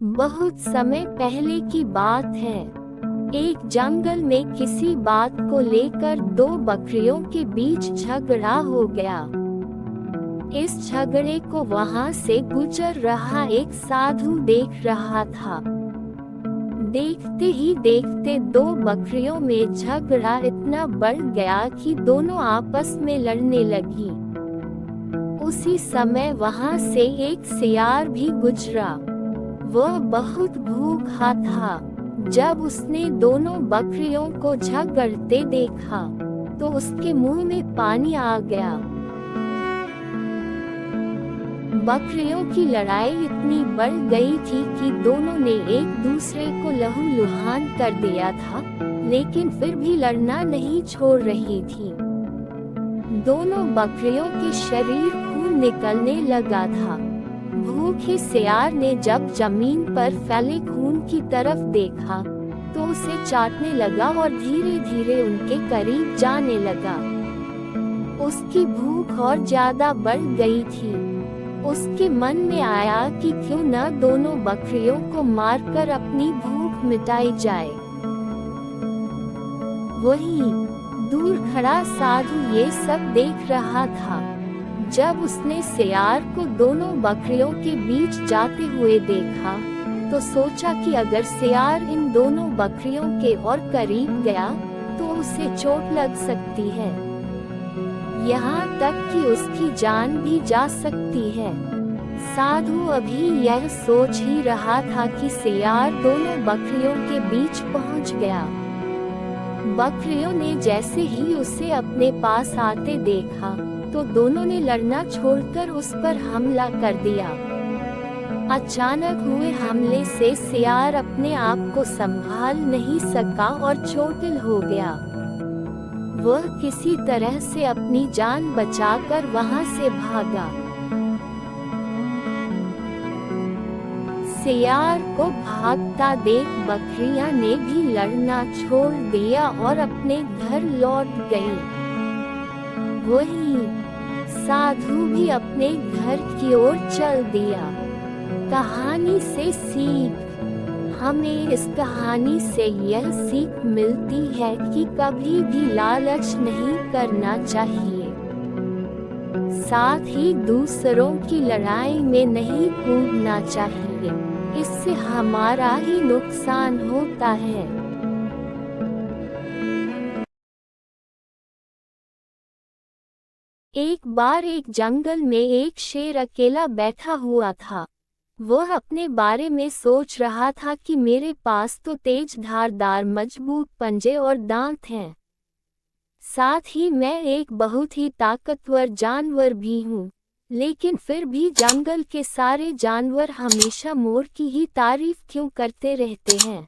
बहुत समय पहले की बात है। एक जंगल में किसी बात को लेकर दो बकरियों के बीच झगड़ा हो गया। इस झगड़े को वहां से गुजर रहा एक साधु देख रहा था। देखते ही देखते दो बकरियों में झगड़ा इतना बढ़ गया कि दोनों आपस में लड़ने लगी। उसी समय वहां से एक सियार भी गुजरा। वह बहुत भूखा था। जब उसने दोनों बकरियों को झगड़ते देखा तो उसके मुंह में पानी आ गया। बकरियों की लड़ाई इतनी बढ़ गई थी कि दोनों ने एक दूसरे को लहूलुहान कर दिया था, लेकिन फिर भी लड़ना नहीं छोड़ रही थी। दोनों बकरियों के शरीर खून निकलने लगा था। भूखे सियार ने जब जमीन पर फैले खून की तरफ देखा तो उसे चाटने लगा और धीरे धीरे उनके करीब जाने लगा। उसकी भूख और ज्यादा बढ़ गई थी। उसके मन में आया कि क्यों न दोनों बकरियों को मारकर अपनी भूख मिटाई जाए। वहीं दूर खड़ा साधु ये सब देख रहा था। जब उसने सियार को दोनों बकरियों के बीच जाते हुए देखा तो सोचा कि अगर सियार इन दोनों बकरियों के और करीब गया तो उसे चोट लग सकती है, यहाँ तक कि उसकी जान भी जा सकती है। साधु अभी यह सोच ही रहा था कि सियार दोनों बकरियों के बीच पहुंच गया। बकरियों ने जैसे ही उसे अपने पास आते देखा तो दोनों ने लड़ना छोड़कर उस पर हमला कर दिया। अचानक हुए हमले से सियार अपने आप को संभाल नहीं सका और चोटिल हो गया। वह किसी तरह से अपनी जान बचाकर वहां से भागा। सियार को भागता देख बकरियां ने भी लड़ना छोड़ दिया और अपने घर लौट गई। वहीं साधु भी अपने घर की ओर चल दिया। कहानी से सीख। हमें इस कहानी से यह सीख मिलती है कि कभी भी लालच नहीं करना चाहिए, साथ ही दूसरों की लड़ाई में नहीं कूदना चाहिए। इससे हमारा ही नुकसान होता है। एक बार एक जंगल में एक शेर अकेला बैठा हुआ था। वह अपने बारे में सोच रहा था कि मेरे पास तो तेज धारदार मजबूत पंजे और दांत हैं, साथ ही मैं एक बहुत ही ताकतवर जानवर भी हूँ, लेकिन फिर भी जंगल के सारे जानवर हमेशा मोर की ही तारीफ क्यों करते रहते हैं।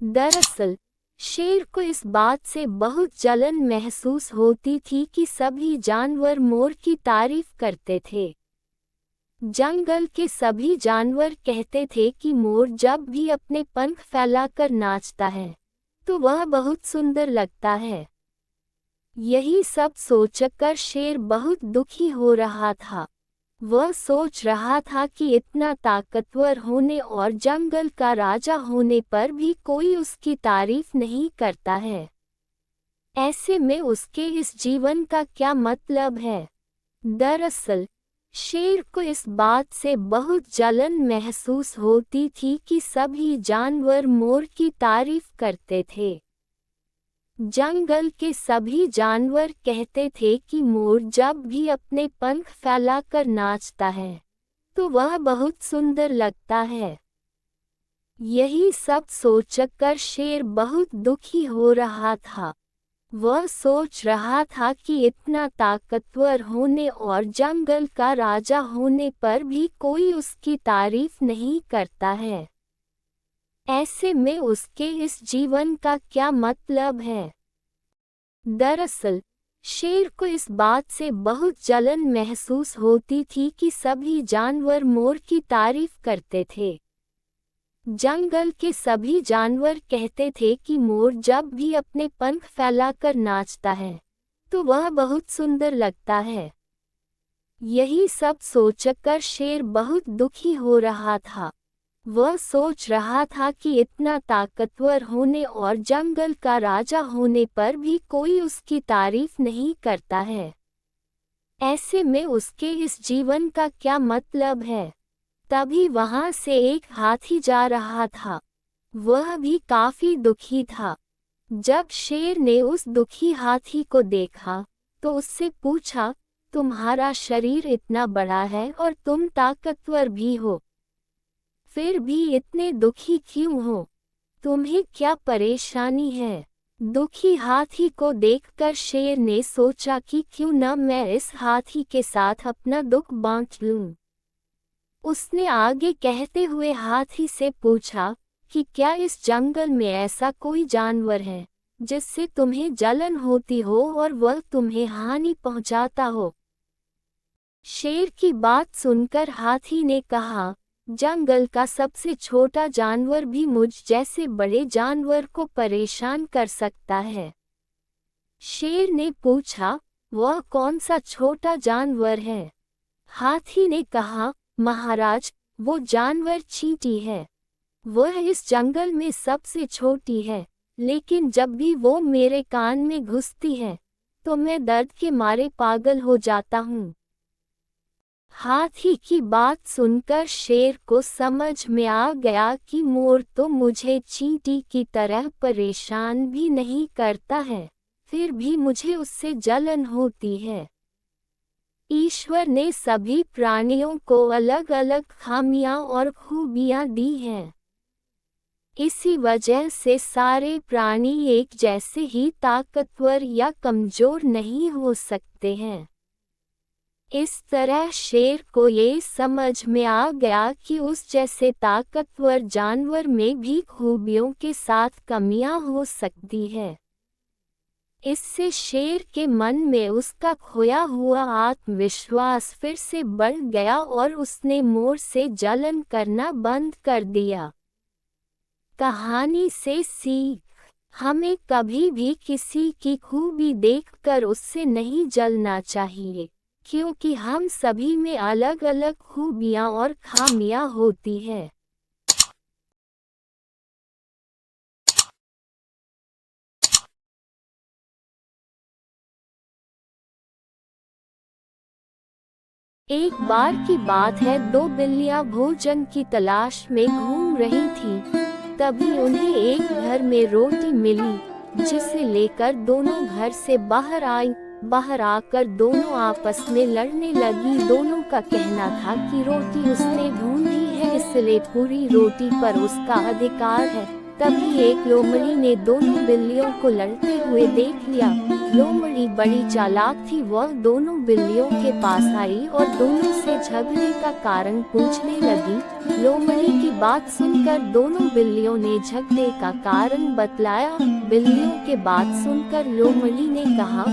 दरअसल शेर को इस बात से बहुत जलन महसूस होती थी कि सभी जानवर मोर की तारीफ करते थे। जंगल के सभी जानवर कहते थे कि मोर जब भी अपने पंख फैलाकर नाचता है तो वह बहुत सुंदर लगता है। यही सब सोचकर शेर बहुत दुखी हो रहा था। वह सोच रहा था कि इतना ताकतवर होने और जंगल का राजा होने पर भी कोई उसकी तारीफ नहीं करता है। ऐसे में उसके इस जीवन का क्या मतलब है। दरअसल शेर को इस बात से बहुत जलन महसूस होती थी कि सभी जानवर मोर की तारीफ करते थे। जंगल के सभी जानवर कहते थे कि मोर जब भी अपने पंख फैलाकर नाचता है तो वह बहुत सुंदर लगता है। यही सब सोचकर शेर बहुत दुखी हो रहा था। वह सोच रहा था कि इतना ताकतवर होने और जंगल का राजा होने पर भी कोई उसकी तारीफ नहीं करता है। ऐसे में उसके इस जीवन का क्या मतलब है। दरअसल शेर को इस बात से बहुत जलन महसूस होती थी कि सभी जानवर मोर की तारीफ करते थे। जंगल के सभी जानवर कहते थे कि मोर जब भी अपने पंख फैलाकर नाचता है तो वह बहुत सुंदर लगता है। यही सब सोचकर शेर बहुत दुखी हो रहा था। वह सोच रहा था कि इतना ताकतवर होने और जंगल का राजा होने पर भी कोई उसकी तारीफ नहीं करता है। ऐसे में उसके इस जीवन का क्या मतलब है? तभी वहां से एक हाथी जा रहा था। वह भी काफी दुखी था। जब शेर ने उस दुखी हाथी को देखा तो उससे पूछा, तुम्हारा शरीर इतना बड़ा है और तुम ताकतवर भी हो, फिर भी इतने दुखी क्यों हो? तुम्हें क्या परेशानी है? दुखी हाथी को देखकर शेर ने सोचा कि क्यों न मैं इस हाथी के साथ अपना दुख बांट लूं। उसने आगे कहते हुए हाथी से पूछा कि क्या इस जंगल में ऐसा कोई जानवर है जिससे तुम्हें जलन होती हो और वह तुम्हें हानि पहुंचाता हो? शेर की बात सुनकर हाथी ने कहा, जंगल का सबसे छोटा जानवर भी मुझ जैसे बड़े जानवर को परेशान कर सकता है। शेर ने पूछा, वह कौन सा छोटा जानवर है? हाथी ने कहा, महाराज, वो जानवर चींटी है। वह इस जंगल में सबसे छोटी है, लेकिन जब भी वो मेरे कान में घुसती है तो मैं दर्द के मारे पागल हो जाता हूँ। हाथी की बात सुनकर शेर को समझ में आ गया कि मोर तो मुझे चींटी की तरह परेशान भी नहीं करता है, फिर भी मुझे उससे जलन होती है। ईश्वर ने सभी प्राणियों को अलग अलग खामियां और खूबियां दी हैं। इसी वजह से सारे प्राणी एक जैसे ही ताकतवर या कमजोर नहीं हो सकते हैं। इस तरह शेर को ये समझ में आ गया कि उस जैसे ताकतवर जानवर में भी खूबियों के साथ कमियां हो सकती है। इससे शेर के मन में उसका खोया हुआ आत्मविश्वास फिर से बढ़ गया और उसने मोर से जलन करना बंद कर दिया। कहानी से सीख, हमें कभी भी किसी की खूबी देखकर उससे नहीं जलना चाहिए, क्योंकि हम सभी में अलग अलग खूबियां और खामियां होती हैं। एक बार की बात है, दो बिल्लियां भोजन की तलाश में घूम रही थीं। तभी उन्हें एक घर में रोटी मिली, जिसे लेकर दोनों घर से बाहर आई। बाहर आकर दोनों आपस में लड़ने लगी। दोनों का कहना था कि रोटी उसने ढूंढी है, इसलिए पूरी रोटी पर उसका अधिकार है। तभी एक लोमड़ी ने दोनों बिल्लियों को लड़ते हुए देख लिया। लोमड़ी बड़ी चालाक थी। वह दोनों बिल्लियों के पास आई और दोनों से झगड़े का कारण पूछने लगी। लोमड़ी की बात सुनकर दोनों बिल्लियों ने झगड़े का कारण बतलाया। बिल्लियों के बात सुनकर लोमड़ी ने कहा,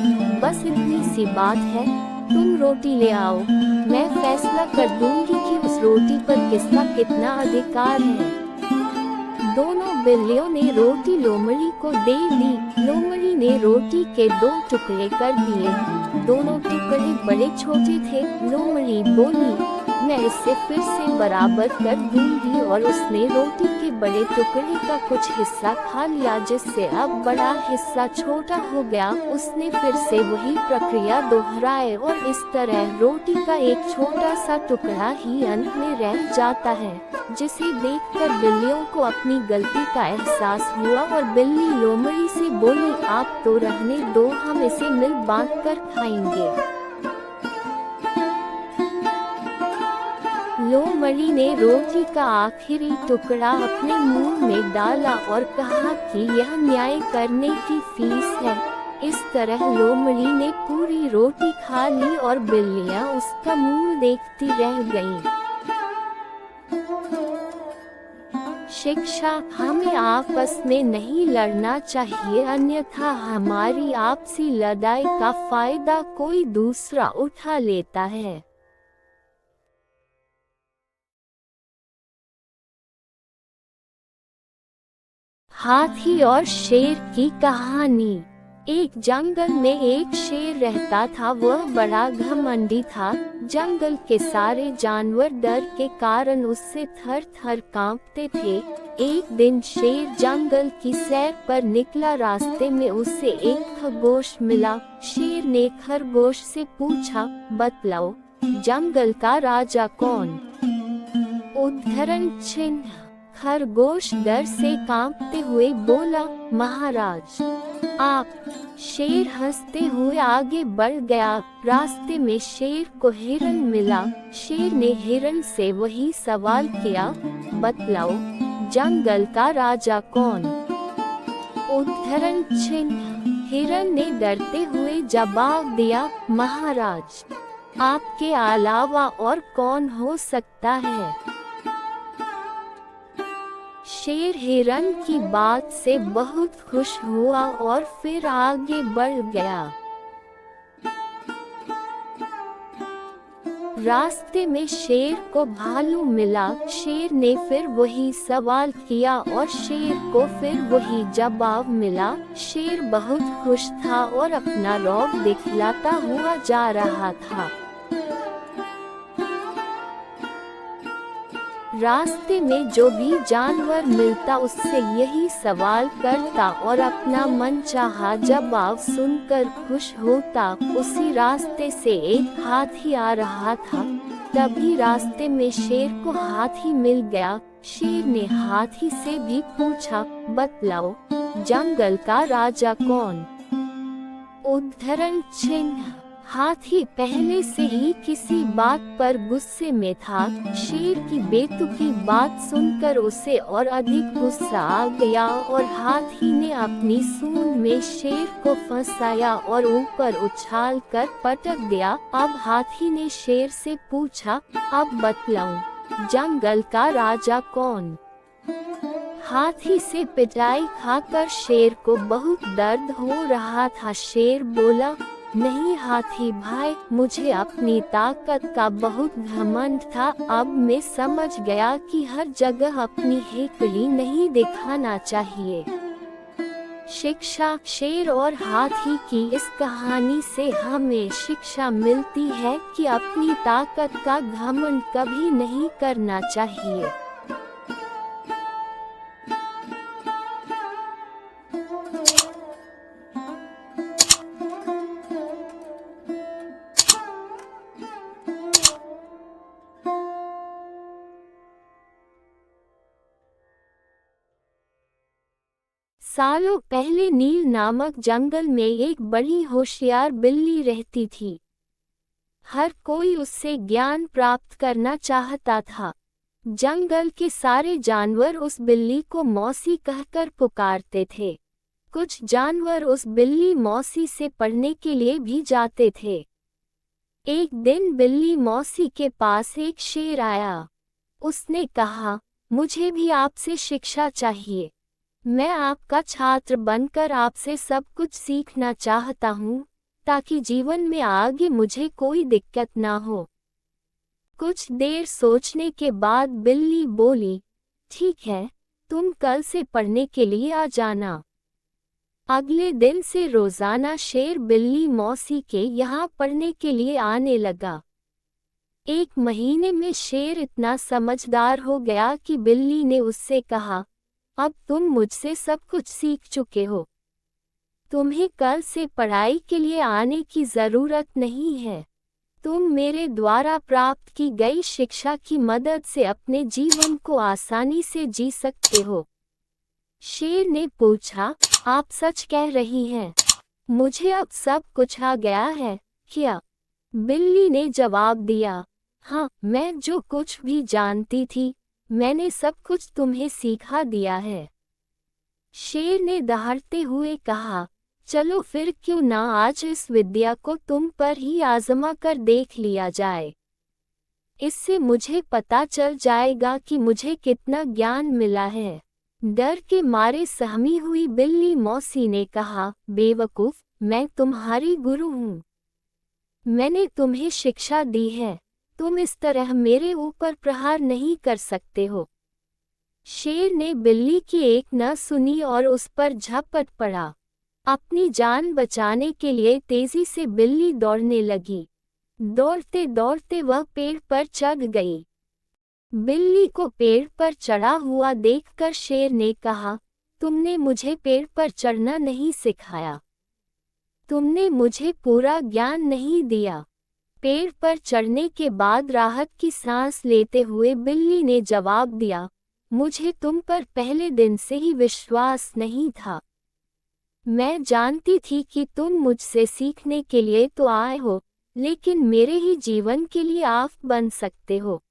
बस इतनी सी बात है, तुम रोटी ले आओ, मैं फैसला कर दूंगी कि उस रोटी पर किसका कितना अधिकार है। दोनों बिल्लियों ने रोटी लोमड़ी को दे दी। लोमड़ी ने रोटी के दो टुकड़े कर दिए। दोनों टुकड़े बड़े छोटे थे। लोमड़ी बोली, मैं इसे फिर से बराबर कर दूंगी, और उसने रोटी के बड़े टुकड़े का कुछ हिस्सा खा लिया, जिससे अब बड़ा हिस्सा छोटा हो गया। उसने फिर से वही प्रक्रिया दोहराई और इस तरह रोटी का एक छोटा सा टुकड़ा ही अंत में रह जाता है, जिसे देखकर बिल्लियों को अपनी गलती का एहसास हुआ और बिल्ली लोमड़ी से बोली, आप तो रहने दो, हम इसे मिल बांट कर खाएंगे। लोमड़ी ने रोटी का आखिरी टुकड़ा अपने मुंह में डाला और कहा कि यह न्याय करने की फीस है। इस तरह लोमड़ी ने पूरी रोटी खा ली और बिल्लियां उसका मुंह देखती रह गईं। शिक्षा, हमें आपस में नहीं लड़ना चाहिए, अन्यथा हमारी आपसी लड़ाई का फायदा कोई दूसरा उठा लेता है। हाथी और शेर की कहानी। एक जंगल में एक शेर रहता था। वह बड़ा घमंडी था। जंगल के सारे जानवर डर के कारण उससे थर थर कांपते थे। एक दिन शेर जंगल की सैर पर निकला। रास्ते में उसे एक खरगोश मिला। शेर ने खरगोश से पूछा, बतलाओ, जंगल का राजा कौन? उद्धरण चिन्ह। खरगोश डर से कांपते हुए बोला, महाराज आप। शेर हंसते हुए आगे बढ़ गया। रास्ते में शेर को हिरन मिला। शेर ने हिरन से वही सवाल किया, बतलाओ, जंगल का राजा कौन? उद्धरण चिन्ह। हिरन ने डरते हुए जवाब दिया, महाराज आपके अलावा और कौन हो सकता है? शेर हिरन की बात से बहुत खुश हुआ और फिर आगे बढ़ गया। रास्ते में शेर को भालू मिला। शेर ने फिर वही सवाल किया और शेर को फिर वही जवाब मिला। शेर बहुत खुश था और अपना रौब दिखलाता हुआ जा रहा था। रास्ते में जो भी जानवर मिलता उससे यही सवाल करता और अपना मनचाहा जवाब सुनकर खुश होता। उसी रास्ते से एक हाथी आ रहा था। तभी रास्ते में शेर को हाथी मिल गया। शेर ने हाथी से भी पूछा, बतलाओ, जंगल का राजा कौन? उद्धरण चिन्ह। हाथी पहले से ही किसी बात पर गुस्से में था। शेर की बेतुकी बात सुनकर उसे और अधिक गुस्सा आ गया और हाथी ने अपनी सूंड में शेर को फंसाया और ऊपर उछाल कर पटक दिया। अब हाथी ने शेर से पूछा, अब बतलाऊं, जंगल का राजा कौन? हाथी से पिटाई खाकर शेर को बहुत दर्द हो रहा था। शेर बोला, नहीं हाथी भाई, मुझे अपनी ताकत का बहुत घमंड था। अब मैं समझ गया कि हर जगह अपनी हेकड़ी नहीं दिखाना चाहिए। शिक्षा। शेर और हाथी की इस कहानी से हमें शिक्षा मिलती है कि अपनी ताकत का घमंड कभी नहीं करना चाहिए। सालों पहले नील नामक जंगल में एक बड़ी होशियार बिल्ली रहती थी। हर कोई उससे ज्ञान प्राप्त करना चाहता था। जंगल के सारे जानवर उस बिल्ली को मौसी कहकर पुकारते थे। कुछ जानवर उस बिल्ली मौसी से पढ़ने के लिए भी जाते थे। एक दिन बिल्ली मौसी के पास एक शेर आया। उसने कहा, मुझे भी आपसे शिक्षा चाहिए। मैं आपका छात्र बनकर आपसे सब कुछ सीखना चाहता हूँ, ताकि जीवन में आगे मुझे कोई दिक्कत ना हो। कुछ देर सोचने के बाद बिल्ली बोली, ठीक है, तुम कल से पढ़ने के लिए आ जाना। अगले दिन से रोजाना शेर बिल्ली मौसी के यहाँ पढ़ने के लिए आने लगा। एक महीने में शेर इतना समझदार हो गया कि बिल्ली ने उससे कहा, अब तुम मुझसे सब कुछ सीख चुके हो। तुम्हें कल से पढ़ाई के लिए आने की जरूरत नहीं है। तुम मेरे द्वारा प्राप्त की गई शिक्षा की मदद से अपने जीवन को आसानी से जी सकते हो। शेर ने पूछा, आप सच कह रही हैं? मुझे अब सब कुछ आ गया है क्या? बिल्ली ने जवाब दिया, हाँ, मैं जो कुछ भी जानती थी मैंने सब कुछ तुम्हें सिखा दिया है। शेर ने दहाड़ते हुए कहा, चलो फिर क्यों ना आज इस विद्या को तुम पर ही आजमा कर देख लिया जाए। इससे मुझे पता चल जाएगा कि मुझे कितना ज्ञान मिला है। डर के मारे सहमी हुई बिल्ली मौसी ने कहा, बेवकूफ, मैं तुम्हारी गुरु हूँ। मैंने तुम्हें शिक्षा दी है। तुम इस तरह मेरे ऊपर प्रहार नहीं कर सकते हो। शेर ने बिल्ली की एक न सुनी और उस पर झपट पड़ा। अपनी जान बचाने के लिए तेजी से बिल्ली दौड़ने लगी। दौड़ते दौड़ते वह पेड़ पर चढ़ गई। बिल्ली को पेड़ पर चढ़ा हुआ देखकर शेर ने कहा, तुमने मुझे पेड़ पर चढ़ना नहीं सिखाया। तुमने मुझे पूरा ज्ञान नहीं दिया। पेड़ पर चढ़ने के बाद राहत की सांस लेते हुए बिल्ली ने जवाब दिया, मुझे तुम पर पहले दिन से ही विश्वास नहीं था। मैं जानती थी कि तुम मुझसे सीखने के लिए तो आए हो, लेकिन मेरे ही जीवन के लिए आफ बन सकते हो।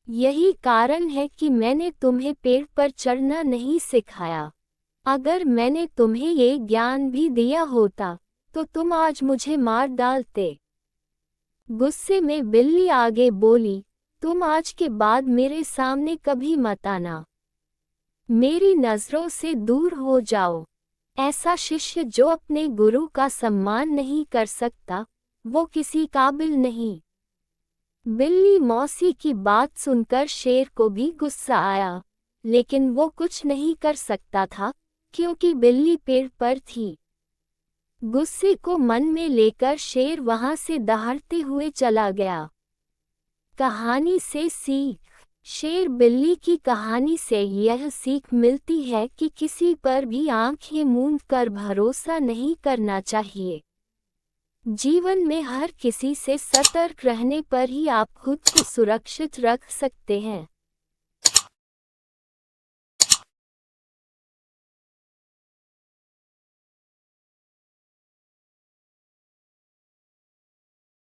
यही कारण है कि मैंने तुम्हें पेड़ पर चढ़ना नहीं सिखाया। अगर मैंने तुम्हें ये ज्ञान भी दिया होता, तो तुम आज मुझे मार डालते। गुस्से में बिल्ली आगे बोली, तुम आज के बाद मेरे सामने कभी मत आना। मेरी नजरों से दूर हो जाओ। ऐसा शिष्य जो अपने गुरु का सम्मान नहीं कर सकता, वो किसी काबिल नहीं। बिल्ली मौसी की बात सुनकर शेर को भी गुस्सा आया, लेकिन वो कुछ नहीं कर सकता था, क्योंकि बिल्ली पेड़ पर थी। गुस्से को मन में लेकर शेर वहां से दहाड़ते हुए चला गया। कहानी से सीख। शेर बिल्ली की कहानी से यह सीख मिलती है कि किसी पर भी आंखें मूंद कर भरोसा नहीं करना चाहिए। जीवन में हर किसी से सतर्क रहने पर ही आप खुद को सुरक्षित रख सकते हैं।